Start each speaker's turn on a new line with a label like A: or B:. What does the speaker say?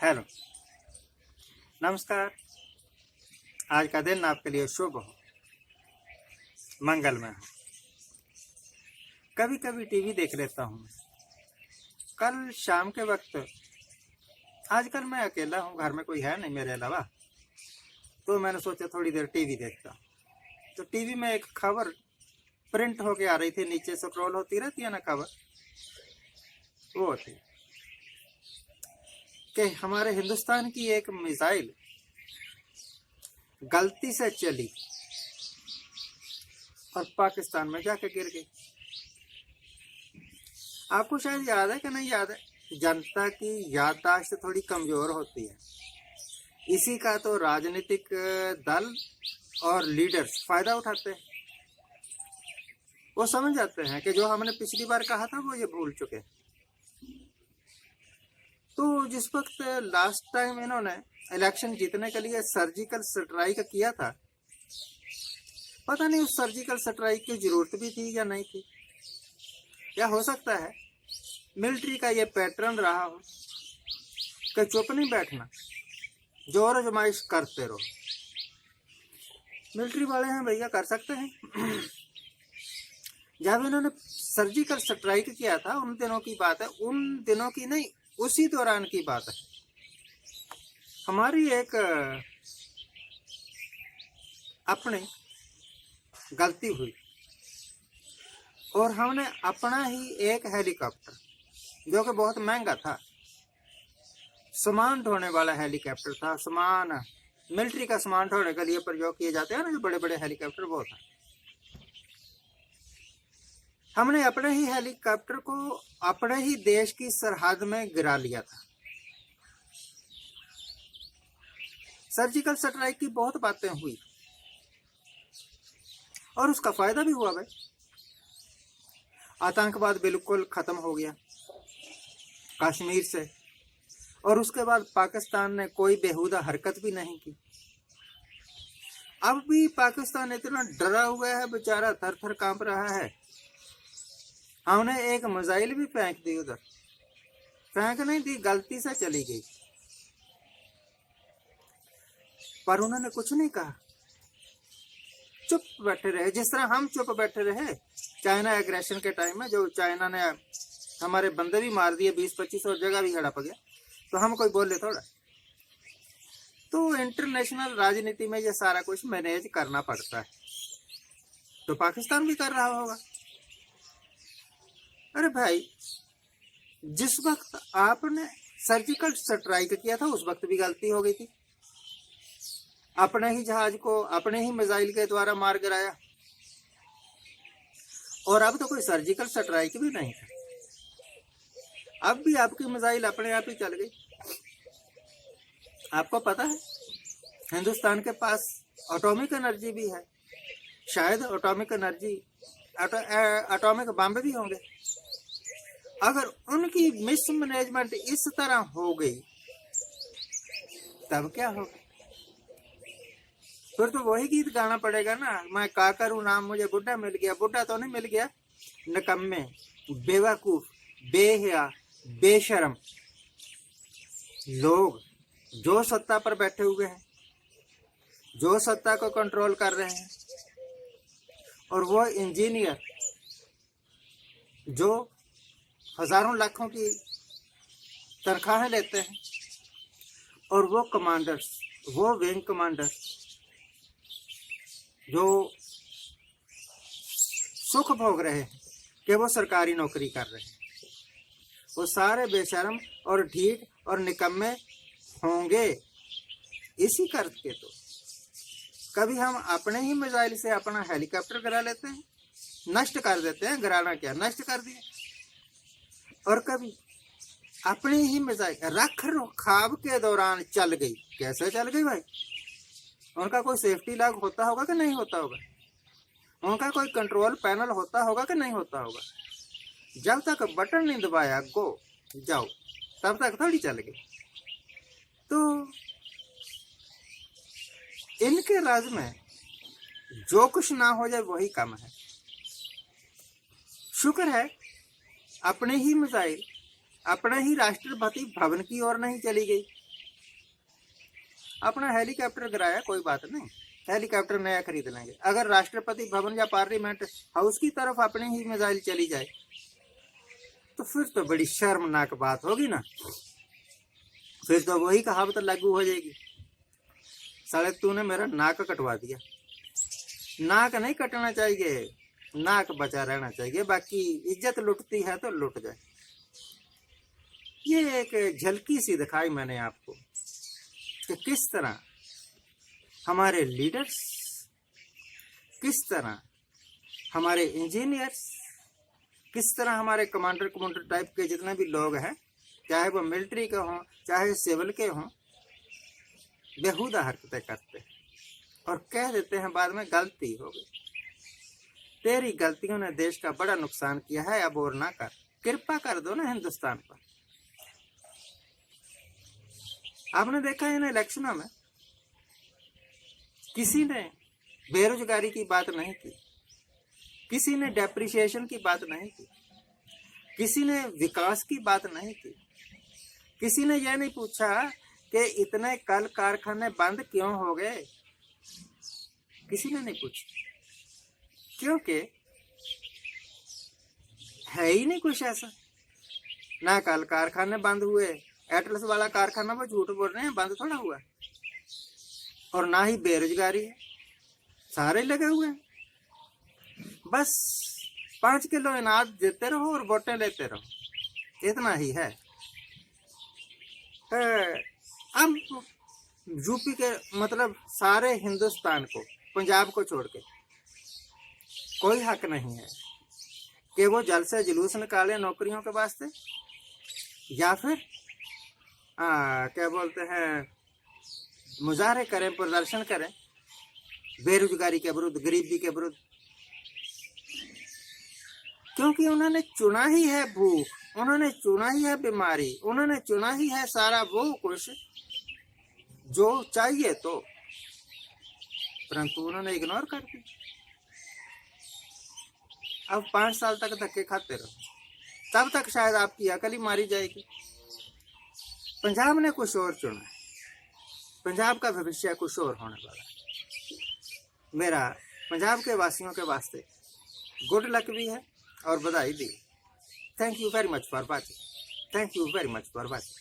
A: Hello, नमस्कार। आज का दिन आपके लिए शुभ हो, मंगलमय हो। कभी कभी टीवी देख लेता हूँ। कल शाम के वक्त, आजकल मैं अकेला हूँ, घर में कोई है नहीं मेरे अलावा, तो मैंने सोचा थोड़ी देर टीवी देखता हूँ। तो टीवी में एक खबर प्रिंट होके आ रही थी, नीचे स्क्रॉल होती रहती है ना खबर, वो थी कि हमारे हिंदुस्तान की एक मिसाइल गलती से चली और पाकिस्तान में जाके गिर गई। आपको शायद याद है कि नहीं याद है, जनता की याददाश्त थोड़ी कमजोर होती है। इसी का तो राजनीतिक दल और लीडर्स फायदा उठाते हैं। वो समझ जाते हैं कि जो हमने पिछली बार कहा था वो ये भूल चुके। तो जिस वक्त लास्ट टाइम इन्होंने इलेक्शन जीतने के लिए सर्जिकल स्ट्राइक किया था, पता नहीं उस सर्जिकल स्ट्राइक की जरूरत भी थी या नहीं थी, या हो सकता है मिलिट्री का ये पैटर्न रहा हो कि चुप नहीं बैठना, जोर आजमाइश करते रहो। मिलिट्री वाले हैं भैया, कर सकते हैं। जब इन्होंने सर्जिकल स्ट्राइक किया था उन दिनों की बात है, उन दिनों की नहीं, उसी दौरान की बात है। हमारी एक अपनी गलती हुई और हमने अपना ही एक हेलीकॉप्टर, जो कि बहुत महंगा था, सामान ढोने वाला हेलीकॉप्टर था, सामान मिलिट्री का सामान ढोने के लिए प्रयोग किए जाते हैं ना जो बड़े बड़े हेलीकॉप्टर, वो था। हमने अपने ही हेलीकॉप्टर को अपने ही देश की सरहद में गिरा लिया था। सर्जिकल स्ट्राइक की बहुत बातें हुई और उसका फायदा भी हुआ भाई। आतंकवाद बिल्कुल खत्म हो गया कश्मीर से, और उसके बाद पाकिस्तान ने कोई बेहुदा हरकत भी नहीं की। अब भी पाकिस्तान इतना डरा हुआ है बेचारा, थर थर कांप रहा है। हमने एक मिसाइल भी फेंक दी, उधर फेंक नहीं दी, गलती से चली गई, पर उन्होंने कुछ नहीं कहा, चुप बैठे रहे। जिस तरह हम चुप बैठे रहे चाइना एग्रेशन के टाइम में, जो चाइना ने हमारे बंदे भी मार दिए 20-25 और जगह भी हड़प गया, तो हम कोई बोले थोड़ा। तो इंटरनेशनल राजनीति में ये सारा कुछ मैनेज करना पड़ता है, तो पाकिस्तान भी कर रहा होगा। अरे भाई, जिस वक्त आपने सर्जिकल स्ट्राइक किया था उस वक्त भी गलती हो गई थी, अपने ही जहाज को अपने ही मिसाइल के द्वारा मार गिराया, और अब तो कोई सर्जिकल स्ट्राइक भी नहीं था, अब भी आपकी मिसाइल अपने आप ही चल गई। आपको पता है हिंदुस्तान के पास एटॉमिक एनर्जी भी है, शायद एटॉमिक एनर्जी एटॉमिक बम भी होंगे। अगर उनकी मिसमैनेजमेंट इस तरह हो गई तब क्या होगा? फिर तो वही गीत गाना पड़ेगा ना, मैं का करूं नाम मुझे बुढ़ा मिल गया। बुढ़ा तो नहीं मिल गया, निकम्मे, बेवकूफ, बेहया, बेशरम लोग जो सत्ता पर बैठे हुए हैं, जो सत्ता को कंट्रोल कर रहे हैं, और वो इंजीनियर जो हजारों लाखों की तनख्वाहें लेते हैं, और वो कमांडर्स, वो विंग कमांडर जो सुख भोग रहे हैं कि वो सरकारी नौकरी कर रहे हैं, वो सारे बेशरम और ढीठ और निकम्मे होंगे। इसी करके तो कभी हम अपने ही मिसाइल से अपना हेलीकॉप्टर गिरा लेते हैं, नष्ट कर देते हैं, गिराना क्या नष्ट कर दिया। और कभी अपनी ही मिसाइल रख रखाव के दौरान चल गई। कैसे चल गई भाई? उनका कोई सेफ्टी लॉक होता होगा कि नहीं होता होगा, उनका कोई कंट्रोल पैनल होता होगा कि नहीं होता होगा। जब तक बटन नहीं दबाया गो जाओ, तब तक थोड़ी चल गई। तो इनके राज में जो कुछ ना हो जाए वही कम है। शुक्र है अपने ही मिसाइल अपने ही राष्ट्रपति भवन की ओर नहीं चली गई, अपना हेलीकॉप्टर गिराया, कोई बात नहीं, हेलीकॉप्टर नया खरीद लेंगे। अगर राष्ट्रपति भवन या पार्लियामेंट हाउस की तरफ अपनी ही मिसाइल चली जाए तो फिर तो बड़ी शर्मनाक बात होगी ना। फिर तो वही कहावत लागू हो जाएगी, साले तूने मेरा नाक कटवा दिया। नाक नहीं कटना चाहिए, नाक बचा रहना चाहिए, बाकी इज्जत लुटती है तो लुट जाए। ये एक झलकी सी दिखाई मैंने आपको कि किस तरह हमारे लीडर्स, किस तरह हमारे इंजीनियर्स, किस तरह हमारे कमांडर कमांडर टाइप के जितने भी लोग हैं, चाहे वो मिलिट्री के हों चाहे सिविल के हों, बेहुदा हरकतें करते हैं और कह देते हैं बाद में गलती हो गई। तेरी गलतियों ने देश का बड़ा नुकसान किया है, अब और ना कर, कृपा कर दो ना हिंदुस्तान पर। आपने देखा है इन इलेक्शनों में किसी ने बेरोजगारी की बात नहीं की, किसी ने डेप्रिसिएशन की बात नहीं की, किसी ने विकास की बात नहीं की, किसी ने यह नहीं पूछा कि इतने कल कारखाने बंद क्यों हो गए, किसी ने नहीं पूछा, क्योंकि है ही नहीं कुछ ऐसा। ना कल कारखाने बंद हुए, एटलस वाला कारखाना वो झूठ बोल रहे हैं, बंद थोड़ा हुआ, और ना ही बेरोजगारी है, सारे लगे हुए हैं। बस 5 किलो अनाज देते रहो और वोटें लेते रहो, इतना ही है। अब यूपी के मतलब सारे हिंदुस्तान को, पंजाब को छोड़ के कोई हक नहीं है कि वो जल से जुलूस निकाले नौकरियों के वास्ते, या फिर क्या बोलते हैं मुजाहरे करें, प्रदर्शन करें बेरोजगारी के विरुद्ध, गरीबी के विरुद्ध, क्योंकि उन्होंने चुना ही है भूख, उन्होंने चुना ही है बीमारी, उन्होंने चुना ही है सारा वो कुछ जो चाहिए तो, परंतु उन्होंने इग्नोर कर दी। अब 5 साल तक धक्के खाते रहो, तब तक शायद आपकी अकल ही मारी जाएगी। पंजाब ने कुछ और चुना है, पंजाब का भविष्य कुछ और होने वाला है। मेरा पंजाब के वासियों के वास्ते गुड लक भी है और बधाई भी। Thank you very much for watching, thank you very much for watching.